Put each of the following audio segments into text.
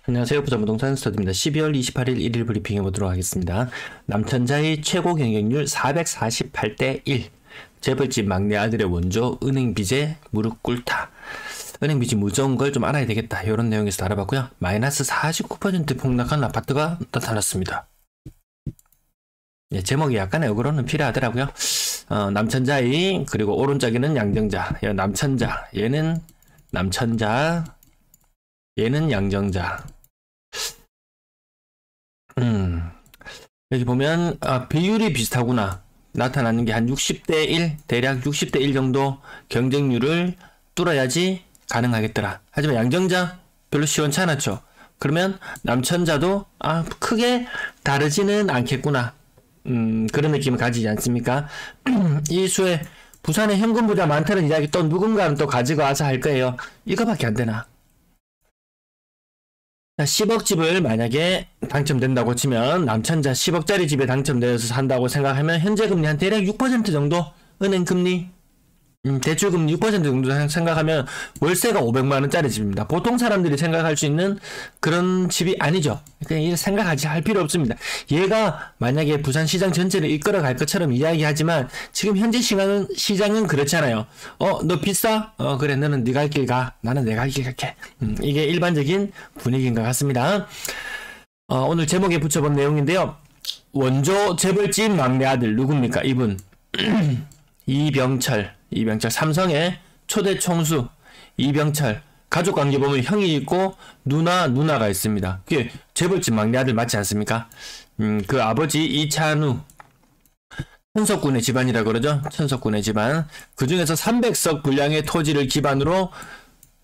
안녕하세요. 부자부동산 스터디입니다. 12월 28일 1일 브리핑해 보도록 하겠습니다. 남천자의 최고 경쟁률 448대 1. 재벌집 막내 아들의 원조 은행 빚에 무릎 꿇다. 은행 빚이 무서운 걸 좀 알아야 되겠다. 이런 내용에서 알아봤고요. 마이너스 49% 폭락한 아파트가 나타났습니다. 예, 제목이 약간의 어그로는 필요하더라고요. 남천자의 그리고 오른쪽에는 양정자. 남천자. 얘는 남천자. 얘는 양정자. 여기 보면 비율이 비슷하구나. 나타나는 게 한 60대 1, 대략 60대 1 정도 경쟁률을 뚫어야지 가능하겠더라. 하지만 양정자 별로 시원치 않았죠. 그러면 남천자도 크게 다르지는 않겠구나. 그런 느낌을 가지지 않습니까? 이 수에 부산에 현금 부자 많다는 이야기 또 누군가는 또 가지고 와서 할 거예요. 이거밖에 안 되나? 10억 집을 만약에 당첨된다고 치면 남천자 10억짜리 집에 당첨되어서 산다고 생각하면 현재 금리 한 대략 6% 정도 은행 금리 대출 금리 6% 정도 생각하면 월세가 500만원짜리 집입니다. 보통 사람들이 생각할 수 있는 그런 집이 아니죠. 그러니까 생각하지 할 필요 없습니다. 얘가 만약에 부산 시장 전체를 이끌어 갈 것처럼 이야기하지만 지금 현재 시장은 그렇잖아요. 너 비싸? 그래 너는 네 갈 길 가. 나는 내 갈 길 갈게. 이게 일반적인 분위기인 것 같습니다. 오늘 제목에 붙여본 내용인데요. 원조 재벌집 막내 아들 누굽니까? 이분 이병철 삼성의 초대 총수 이병철. 가족관계 보면 형이 있고 누나가 있습니다. 그게 재벌집 막내 아들 맞지 않습니까? 그 아버지 이찬우 천석군의 집안이라 그러죠. 천석군의 집안. 그 중에서 300석 분량의 토지를 기반으로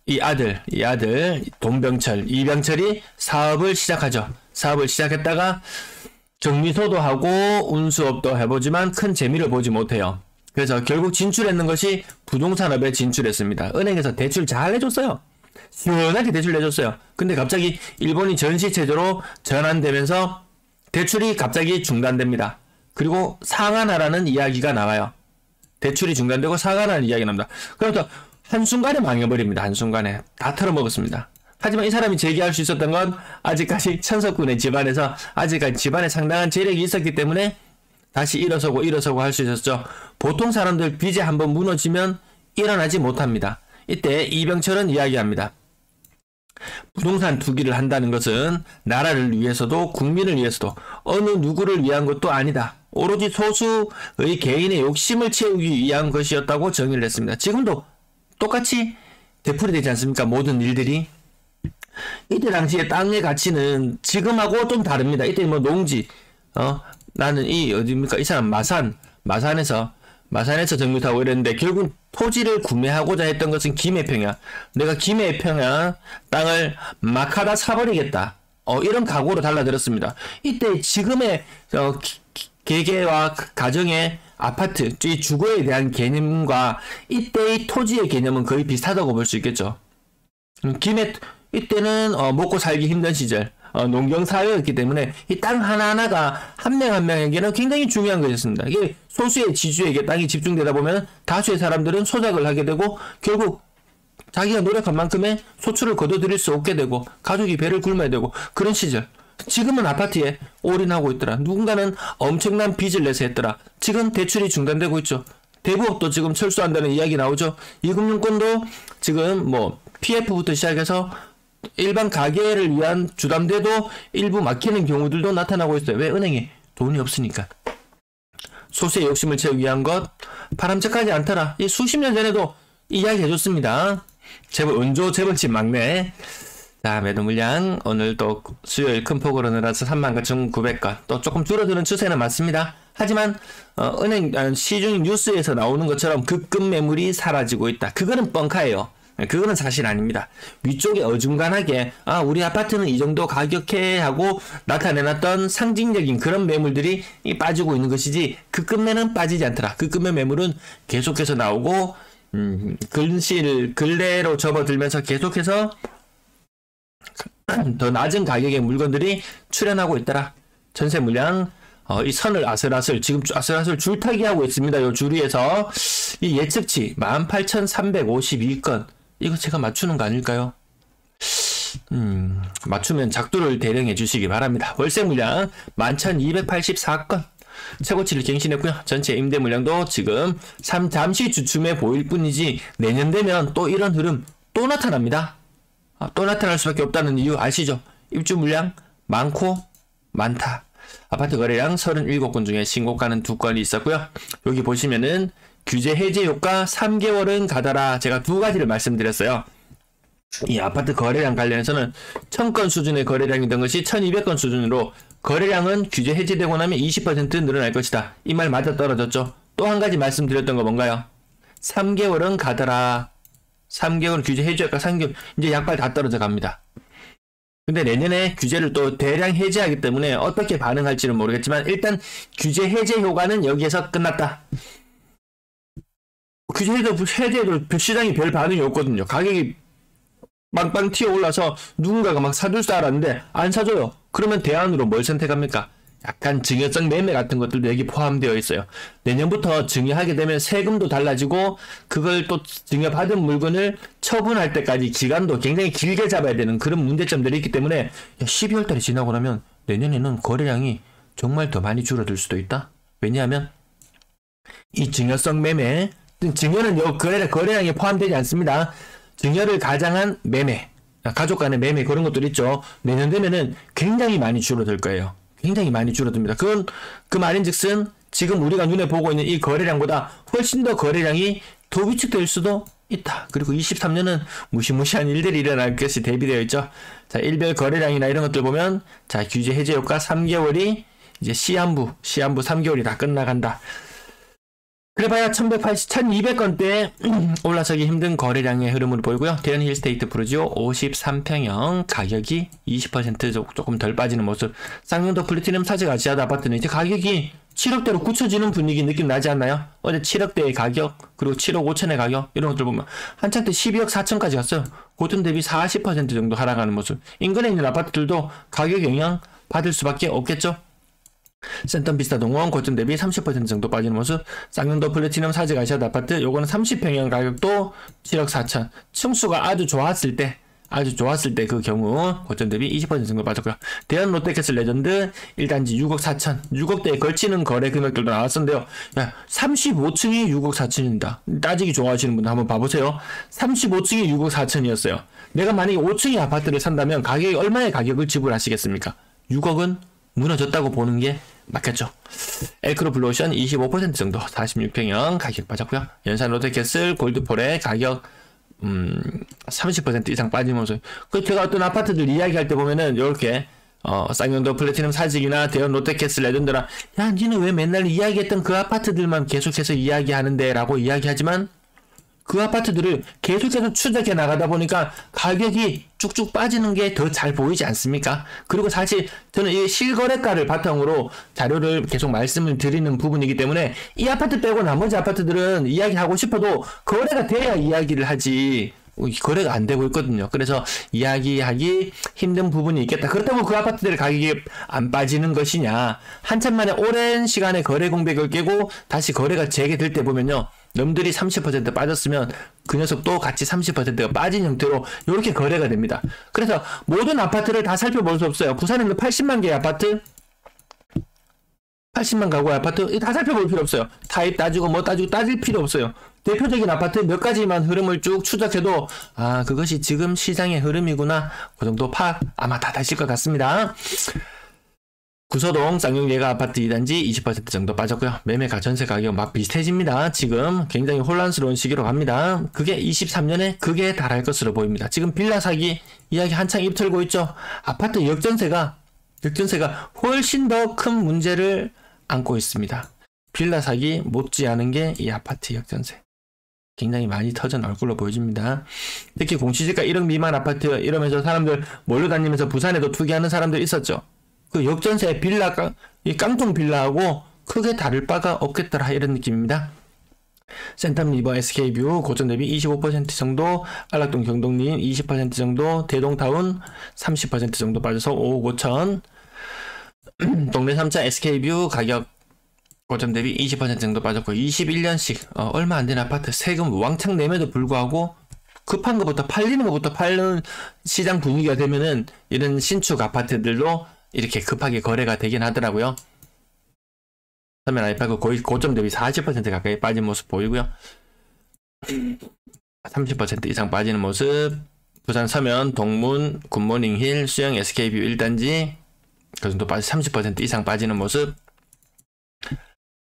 이 아들 동병철 이병철이 사업을 시작하죠. 사업을 시작했다가 정미소도 하고 운수업도 해보지만 큰 재미를 보지 못해요. 그래서 결국 진출했는 것이 부동산업에 진출했습니다. 은행에서 대출 잘 해줬어요. 시원하게 대출 내줬어요. 근데 갑자기 일본이 전시체제로 전환되면서 대출이 갑자기 중단됩니다. 그리고 상환하라는 이야기가 나와요. 대출이 중단되고 상환하는 이야기가 납니다. 그래서 한순간에 망해버립니다. 한순간에 다 털어먹었습니다. 하지만 이 사람이 제기할 수 있었던 건 아직까지 천석군의 집안에서 아직까지 집안에 상당한 재력이 있었기 때문에 다시 일어서고 할 수 있었죠. 보통 사람들 빚에 한번 무너지면 일어나지 못합니다. 이때 이병철은 이야기합니다. 부동산 투기를 한다는 것은 나라를 위해서도 국민을 위해서도 어느 누구를 위한 것도 아니다. 오로지 소수의 개인의 욕심을 채우기 위한 것이었다고 정의를 했습니다. 지금도 똑같이 되풀이되지 않습니까? 모든 일들이. 이때 당시에 땅의 가치는 지금하고 좀 다릅니다. 이때 뭐 농지, 나는 어디입니까? 이 사람 마산에서 정비 타고 이랬는데 결국 토지를 구매하고자 했던 것은 김해평야. 내가 김해평야 땅을 막 하다 사버리겠다. 이런 각오로 달라들었습니다. 이때 지금의 개개와 가정의 아파트, 이 주거에 대한 개념과 이때의 토지의 개념은 거의 비슷하다고 볼 수 있겠죠. 이때는 먹고 살기 힘든 시절. 농경사회였기 때문에 이 땅 하나하나가 한 명 한 명에게는 굉장히 중요한 것이었습니다. 이게 소수의 지주에게 땅이 집중되다 보면 다수의 사람들은 소작을 하게 되고 결국 자기가 노력한 만큼의 소출을 거둬들일 수 없게 되고 가족이 배를 굶어야 되고 그런 시절. 지금은 아파트에 올인하고 있더라. 누군가는 엄청난 빚을 내서 했더라. 지금 대출이 중단되고 있죠. 대부업도 지금 철수한다는 이야기 나오죠. 이금융권도 지금 PF부터 시작해서 일반 가게를 위한 주담대도 일부 막히는 경우들도 나타나고 있어요. 왜? 은행에 돈이 없으니까. 소수의 욕심을 채우기 위한 것 바람직하지 않더라. 이 수십 년 전에도 이야기 해줬습니다. 원조 재벌집 막내. 자, 매도 물량 오늘 또 수요일 큰 폭으로 늘어서 39,900건. 또 조금 줄어드는 추세는 맞습니다. 하지만 은행 시중 뉴스에서 나오는 것처럼 급급 매물이 사라지고 있다. 그거는 뻥카예요. 그거는 사실 아닙니다. 위쪽에 어중간하게 우리 아파트는 이 정도 가격해 하고 나타내놨던 상징적인 그런 매물들이 빠지고 있는 것이지 급급매는 빠지지 않더라. 급급매 매물은 계속해서 나오고 근래로 접어들면서 계속해서 더 낮은 가격의 물건들이 출현하고 있더라. 전세 물량 이 선을 지금 아슬아슬 줄타기 하고 있습니다. 요 줄 위에서 이 예측치 18,352건. 이거 제가 맞추는 거 아닐까요? 맞추면 작두를 대령해 주시기 바랍니다. 월세 물량 11,284건 최고치를 갱신했고요. 전체 임대 물량도 지금 잠시 주춤해 보일 뿐이지 내년 되면 또 이런 흐름 또 나타납니다. 또 나타날 수밖에 없다는 이유 아시죠? 입주 물량 많고 많다. 아파트 거래량 37건 중에 신고가는 2건이 있었고요. 여기 보시면은 규제 해제 효과 3개월은 가더라. 제가 두 가지를 말씀드렸어요. 이 아파트 거래량 관련해서는 1000건 수준의 거래량이던 것이 1200건 수준으로 거래량은 규제 해제되고 나면 20% 늘어날 것이다. 이 말 맞아 떨어졌죠. 또 한 가지 말씀드렸던 거 뭔가요? 3개월은 가더라. 3개월 규제 해제할까 3개월 이제 약발 다 떨어져 갑니다. 근데 내년에 규제를 또 대량 해제하기 때문에 어떻게 반응할지는 모르겠지만 일단 규제 해제 효과는 여기에서 끝났다. 규제 해제도 시장이 별 반응이 없거든요. 가격이 빵빵 튀어 올라서 누군가가 막 사줄 줄 알았는데 안 사줘요. 그러면 대안으로 뭘 선택합니까? 약간 증여성 매매 같은 것들도 여기 포함되어 있어요. 내년부터 증여하게 되면 세금도 달라지고 그걸 또 증여받은 물건을 처분할 때까지 기간도 굉장히 길게 잡아야 되는 그런 문제점들이 있기 때문에 12월 달이 지나고 나면 내년에는 거래량이 정말 더 많이 줄어들 수도 있다. 왜냐하면 이 증여성 매매, 증여는 거래량에 포함되지 않습니다. 증여를 가장한 매매, 가족 간의 매매 그런 것들 있죠. 내년 되면은 굉장히 많이 줄어들 거예요. 굉장히 많이 줄어듭니다. 그건 그 말인즉슨 지금 우리가 눈에 보고 있는 이 거래량보다 훨씬 더 거래량이 더 위축될 수도 있다. 그리고 23년은 무시무시한 일들이 일어날 것이 대비되어 있죠. 자, 일별 거래량이나 이런 것들 보면 자, 규제 해제 효과 3개월이 이제 시한부 3개월이 다 끝나간다. 그래봐야 1200건대에 올라서기 힘든 거래량의 흐름으로 보이고요. 대연 힐스테이트 프루지오 53평형 가격이 20% 조금 덜 빠지는 모습. 쌍용도 플래티넘 사제가 지하드 아파트는 이제 가격이 7억대로 굳혀지는 분위기 느낌 나지 않나요? 어제 7억대의 가격 그리고 7억 5천의 가격 이런 것들 보면 한참 때 12억 4천까지 갔어요. 고점 대비 40% 정도 하락하는 모습. 인근에 있는 아파트들도 가격 영향 받을 수밖에 없겠죠. 센텀 비스타 동원 고점 대비 30% 정도 빠지는 모습. 쌍용도 플래티넘 사제 가시아드 아파트 요거는 30평형 가격도 7억 4천. 층수가 아주 좋았을 때 그 경우 고점 대비 20% 정도 빠졌고요. 대한 롯데캐슬 레전드 1단지 6억 4천 6억대에 걸치는 거래 금액들도 나왔었는데요. 야, 35층이 6억 4천입니다. 따지기 좋아하시는 분들 한번 봐보세요. 35층이 6억 4천이었어요. 내가 만약에 5층의 아파트를 산다면 가격이 얼마의 가격을 지불하시겠습니까? 6억은 무너졌다고 보는 게 맞겠죠. 엘크로 블루오션 25% 정도 46평형 가격 빠졌고요. 연산 롯데캐슬 골드폴의 가격 30% 이상 빠지면서 그 제가 어떤 아파트들 이야기할 때 보면은 이렇게 쌍용도 플래티넘 사직이나 대연 롯데캐슬 레전드나 야 니는 왜 맨날 이야기했던 그 아파트들만 계속해서 이야기하는데 라고 이야기하지만 그 아파트들을 계속해서 추적해 나가다 보니까 가격이 쭉쭉 빠지는 게 더 잘 보이지 않습니까? 그리고 사실 저는 이 실거래가를 바탕으로 자료를 계속 말씀을 드리는 부분이기 때문에 이 아파트 빼고 나머지 아파트들은 이야기하고 싶어도 거래가 돼야 이야기를 하지 거래가 안 되고 있거든요. 그래서 이야기하기 힘든 부분이 있겠다. 그렇다고 그 아파트들 가격이 안 빠지는 것이냐. 한참 만에 오랜 시간에 거래 공백을 깨고 다시 거래가 재개될 때 보면요. 넘들이 30% 빠졌으면 그 녀석도 같이 30%가 빠진 형태로 이렇게 거래가 됩니다. 그래서 모든 아파트를 다 살펴볼 수 없어요. 부산에는 80만 개의 아파트 80만 가구의 아파트 다 살펴볼 필요 없어요. 타입 따지고 뭐 따지고 따질 필요 없어요. 대표적인 아파트 몇 가지만 흐름을 쭉 추적해도 아 그것이 지금 시장의 흐름이구나 그 정도 파악 아마 다 되실 것 같습니다. 구서동 쌍용예가 아파트 2단지 20% 정도 빠졌고요. 매매가 전세 가격 막 비슷해집니다. 지금 굉장히 혼란스러운 시기로 갑니다. 그게 23년에 그게 달할 것으로 보입니다. 지금 빌라 사기 이야기 한창 입 털고 있죠. 아파트 역전세가 훨씬 더 큰 문제를 안고 있습니다. 빌라 사기 못지않은 게 이 아파트 역전세. 굉장히 많이 터진 얼굴로 보여집니다. 특히 공시지가 1억 미만 아파트 이러면서 사람들 몰려다니면서 부산에도 투기하는 사람들 있었죠. 그 역전세 빌라, 이 깡통 빌라하고 크게 다를 바가 없겠더라 이런 느낌입니다. 센텀 리버 SK뷰 고점 대비 25% 정도, 안락동 경동림 20% 정도, 대동타운 30% 정도 빠져서 5억 5천, 동네 3차 SK뷰 가격 고점 대비 20% 정도 빠졌고 21년씩 얼마 안 된 아파트 세금 왕창 내면도 불구하고 급한 것부터 팔리는 것부터 팔는 시장 분위기가 되면은 이런 신축 아파트들도 이렇게 급하게 거래가 되긴 하더라고요. 서면 아이파크 거의 고점 대비 40% 가까이 빠진 모습 보이고요. 30% 이상 빠지는 모습. 부산 서면, 동문, 굿모닝힐, 수영 SK뷰 1단지 그 정도 30% 이상 빠지는 모습.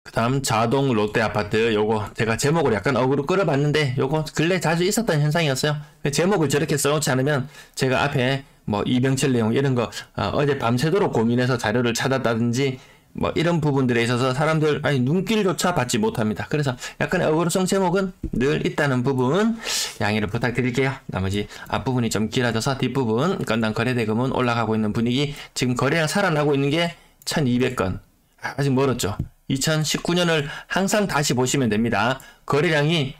그 다음 자동 롯데아파트, 요거 제가 제목을 약간 어그로 끌어봤는데 요거 근래 자주 있었던 현상이었어요. 제목을 저렇게 써놓지 않으면 제가 앞에 뭐 이병철 내용 이런 거 어제 밤새도록 고민해서 자료를 찾았다든지 뭐 이런 부분들에 있어서 사람들 눈길조차 받지 못합니다. 그래서 약간의 어그로성 제목은 늘 있다는 부분 양해를 부탁드릴게요. 나머지 앞부분이 좀 길어져서 뒷부분 건당 거래대금은 올라가고 있는 분위기. 지금 거래량 살아나고 있는 게 1200건. 아직 멀었죠. 2019년을 항상 다시 보시면 됩니다. 거래량이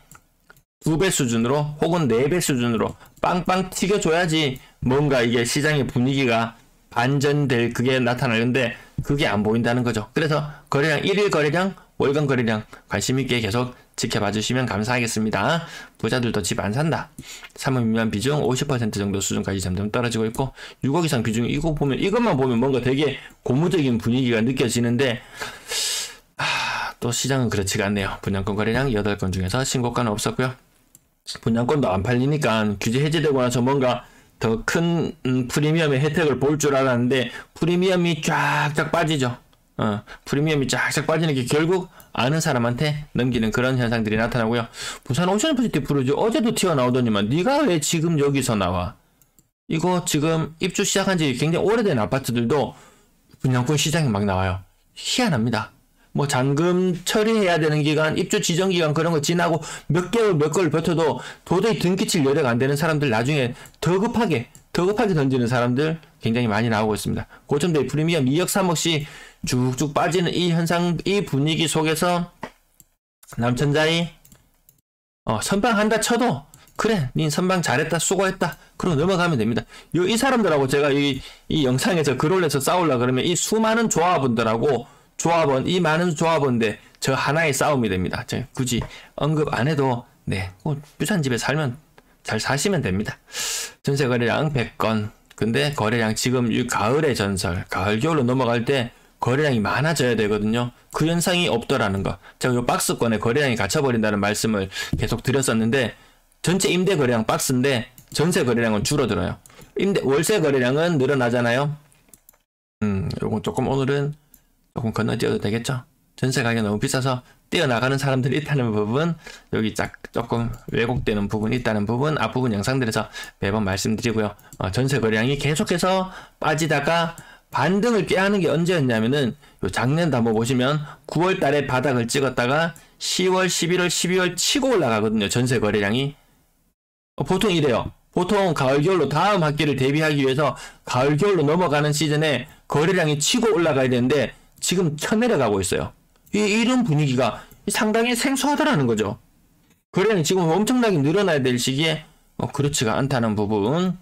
2배 수준으로 혹은 4배 수준으로 빵빵 튀겨줘야지 뭔가 이게 시장의 분위기가 반전될 그게 나타나는데 그게 안 보인다는 거죠. 그래서 거래량 1일 거래량, 월간 거래량 관심 있게 계속 지켜봐 주시면 감사하겠습니다. 부자들도 집 안 산다. 3억 미만 비중 50% 정도 수준까지 점점 떨어지고 있고 6억 이상 비중 이것만 보면 뭔가 되게 고무적인 분위기가 느껴지는데 또 시장은 그렇지가 않네요. 분양권 거래량 8건 중에서 신고가는 없었고요. 분양권도 안 팔리니까 규제 해제되고 나서 뭔가 더 큰 프리미엄의 혜택을 볼 줄 알았는데 프리미엄이 쫙쫙 빠지죠. 프리미엄이 쫙쫙 빠지는 게 결국 아는 사람한테 넘기는 그런 현상들이 나타나고요. 부산 오션포지티 프로지 어제도 튀어나오더니만 네가 왜 지금 여기서 나와? 이거 지금 입주 시작한 지 굉장히 오래된 아파트들도 분양권 시장이 막 나와요. 희한합니다. 뭐 잔금 처리해야 되는 기간, 입주 지정 기간 그런 거 지나고 몇 개월 몇 개월 버텨도 도저히 등기칠 여력 안 되는 사람들 나중에 더 급하게 던지는 사람들 굉장히 많이 나오고 있습니다. 고점대비 프리미엄 2억 3억씩 쭉쭉 빠지는 이 현상, 이 분위기 속에서 남천자이 선방한다 쳐도 그래 닌 선방 잘했다 수고했다 그러고 넘어가면 됩니다. 이 사람들하고 제가 이 영상에서 글 올려서 싸우려 그러면 이 수많은 조합원들하고 이 많은 조합원들 저 하나의 싸움이 됩니다. 굳이 언급 안 해도 부산 집에 살면 잘 사시면 됩니다. 전세 거래량 100건. 근데 거래량 지금 이 가을의 전설, 가을 겨울로 넘어갈 때 거래량이 많아져야 되거든요. 그 현상이 없더라는 거. 제가 이 박스권에 거래량이 갇혀버린다는 말씀을 계속 드렸었는데 전체 임대 거래량 박스인데 전세 거래량은 줄어들어요. 월세 거래량은 늘어나잖아요. 요건 조금 오늘은 조금 건너뛰어도 되겠죠. 전세 가격이 너무 비싸서 뛰어나가는 사람들이 있다는 부분, 여기 조금 왜곡되는 부분이 있다는 부분 앞부분 영상들에서 매번 말씀드리고요. 전세 거래량이 계속해서 빠지다가 반등을 깨하는 게 언제였냐면은 요 작년도 한번 보시면 9월 달에 바닥을 찍었다가 10월, 11월, 12월 치고 올라가거든요. 전세 거래량이. 보통 이래요. 보통 가을 겨울로 다음 학기를 대비하기 위해서 가을 겨울로 넘어가는 시즌에 거래량이 치고 올라가야 되는데 지금 쳐내려가고 있어요. 이런 분위기가 상당히 생소하다라는 거죠. 거래량이 지금 엄청나게 늘어나야 될 시기에 그렇지가 않다는 부분.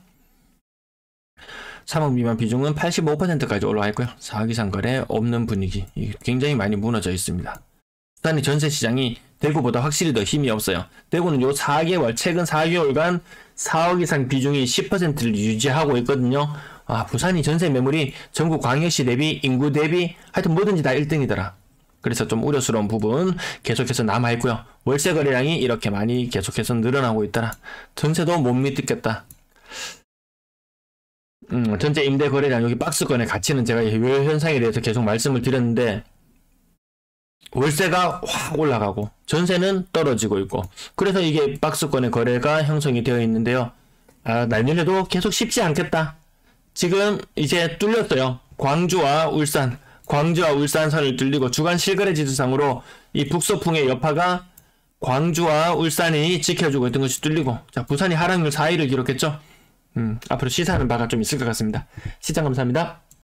3억 미만 비중은 85%까지 올라와 있고요. 4억 이상 거래 없는 분위기. 굉장히 많이 무너져 있습니다. 부산의 전세 시장이 대구보다 확실히 더 힘이 없어요. 대구는 요 4개월, 최근 4개월간 4억 이상 비중이 10%를 유지하고 있거든요. 부산이 전세 매물이 전국 광역시 대비, 인구 대비, 하여튼 뭐든지 다 1등이더라. 그래서 좀 우려스러운 부분 계속해서 남아있고요. 월세 거래량이 이렇게 많이 계속해서 늘어나고 있더라. 전세도 못 믿겠다. 전체 임대 거래량, 여기 박스권의 가치는 제가 이 현상에 대해서 계속 말씀을 드렸는데, 월세가 확 올라가고, 전세는 떨어지고 있고, 그래서 이게 박스권의 거래가 형성이 되어 있는데요. 내년에도 계속 쉽지 않겠다. 지금 이제 뚫렸어요. 광주와 울산 선을 뚫리고 주간 실거래 지수상으로 이 북서풍의 여파가 광주와 울산이 지켜주고 있던 것이 뚫리고, 자, 부산이 하락률 4위를 기록했죠. 앞으로 시사하는 바가 좀 있을 것 같습니다. 시청 감사합니다.